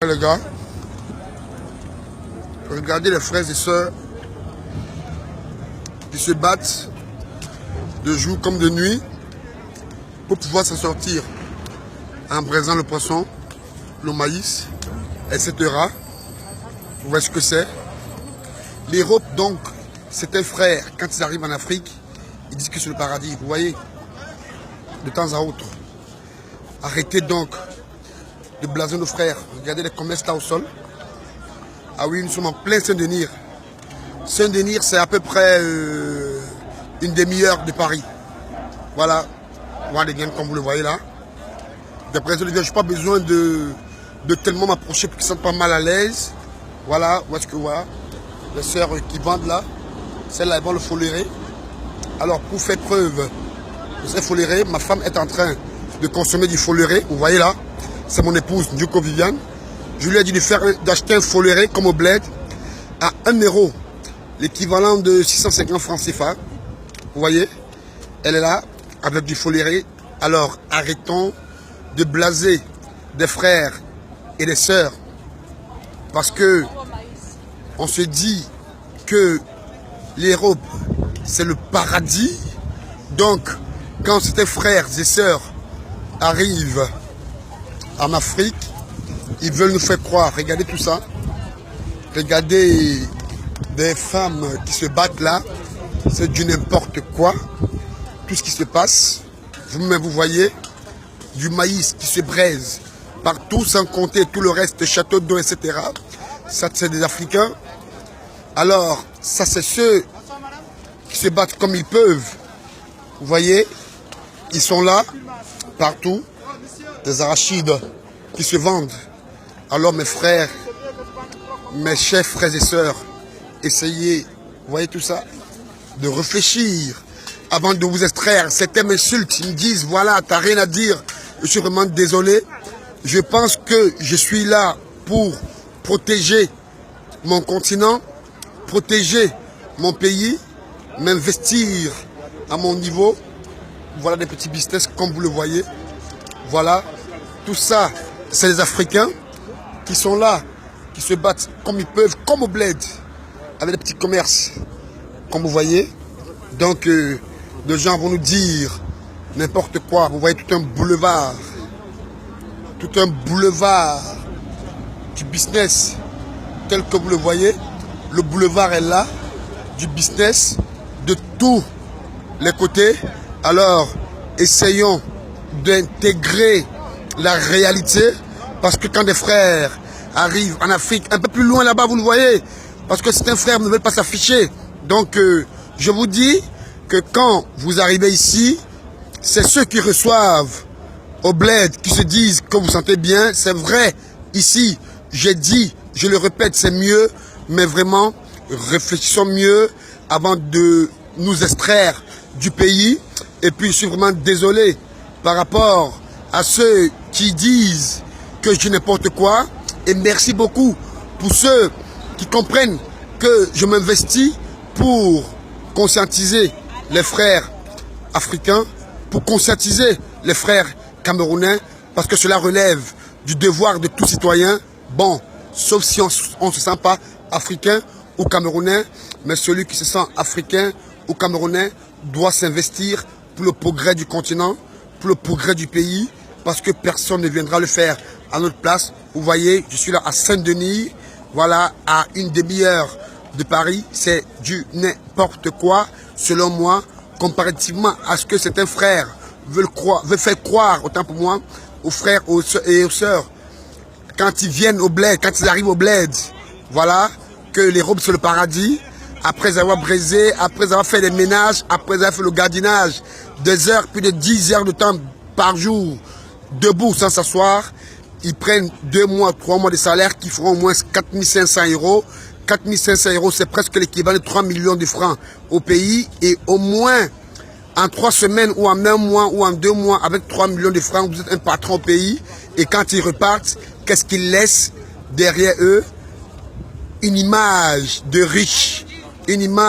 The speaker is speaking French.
Les gars, regardez les frères et sœurs qui se battent de jour comme de nuit pour pouvoir s'en sortir en braisant le poisson, le maïs, etc. Vous voyez ce que c'est? L'Europe, donc, c'est un frère. Quand ils arrivent en Afrique, ils disent que c'est le paradis. Vous voyez, de temps à autre. Arrêtez donc de blaser nos frères. Regardez les commerces là au sol. Ah oui, nous sommes en plein Saint-Denis. Saint-Denis, c'est à peu près une demi-heure de Paris. Voilà. Voilà les gains comme vous le voyez là. D'après je n'ai pas besoin de tellement m'approcher pour qu'ils ne sentent pas mal à l'aise. Voilà, où est-ce que voilà. Les sœurs qui vendent là, celles-là, elles vont le folérer. Alors, pour faire preuve de ce foléré, ma femme est en train de consommer du foléré. Vous voyez là, c'est mon épouse, Ndjouko Viviane. Je lui ai dit d'acheter un foléré comme au bled à 1 euro, l'équivalent de 650 francs CFA. Vous voyez, elle est là avec du foléré. Alors, arrêtons de blaser des frères et des sœurs parce que on se dit que l'Europe, c'est le paradis. Donc, quand ces frères et sœurs arrivent en Afrique, ils veulent nous faire croire. Regardez tout ça. Regardez des femmes qui se battent là. C'est du n'importe quoi. Tout ce qui se passe. Vous-même, vous voyez du maïs qui se braise partout, sans compter tout le reste, château d'eau, etc. Ça, c'est des Africains. Alors, ça, c'est ceux qui se battent comme ils peuvent. Vous voyez, ils sont là, partout, des arachides qui se vendent. Alors, mes frères, mes chers frères et sœurs, essayez, vous voyez tout ça, de réfléchir avant de vous extraire. Certains m'insultent, ils me disent, voilà, t'as rien à dire. Je suis vraiment désolé. Je pense que je suis là pour protéger mon continent, protéger mon pays, m'investir à mon niveau. Voilà des petits business comme vous le voyez. Voilà, tout ça, c'est les Africains qui sont là, qui se battent comme ils peuvent, comme au bled, avec des petits commerces, comme vous voyez. Donc, les gens vont nous dire n'importe quoi. Vous voyez tout un boulevard du business tel que vous le voyez. Le boulevard est là, du business, de tous les côtés. Alors, essayons d'intégrer la réalité, parce que quand des frères arrivent en Afrique, un peu plus loin là-bas, vous le voyez, parce que certains frères ne veulent pas s'afficher. Donc, je vous dis que quand vous arrivez ici, c'est ceux qui reçoivent au bled qui se disent que vous sentez bien. C'est vrai, ici, j'ai dit, je le répète, c'est mieux, mais vraiment, réfléchissons mieux avant de nous extraire du pays. Et puis, je suis vraiment désolé par rapport à ceux qui disent que je dis n'importe quoi. Et merci beaucoup pour ceux qui comprennent que je m'investis pour conscientiser les frères africains, pour conscientiser les frères camerounais, parce que cela relève du devoir de tout citoyen. Bon, sauf si on ne se sent pas africain ou camerounais, mais celui qui se sent africain ou camerounais doit s'investir pour le progrès du continent, pour le progrès du pays, parce que personne ne viendra le faire à notre place. Vous voyez, je suis là à Saint-Denis, voilà, à une demi-heure de Paris. C'est du n'importe quoi, selon moi, comparativement à ce que certains frères veulent faire croire, autant pour moi, aux frères et aux sœurs, quand ils viennent au bled, quand ils arrivent au bled, voilà, que l'Europe c'est le paradis, après avoir braisé, après avoir fait des ménages, après avoir fait le gardinage, des heures, plus de 10 heures de temps par jour, debout sans s'asseoir, ils prennent 2 mois, 3 mois de salaire qui feront au moins 4500 euros. 4500 euros, c'est presque l'équivalent de 3 millions de francs au pays, et au moins en 3 semaines ou en 1 mois ou en 2 mois, avec 3 millions de francs, vous êtes un patron au pays. Et quand ils repartent, qu'est-ce qu'ils laissent derrière eux? Une image de riche, une image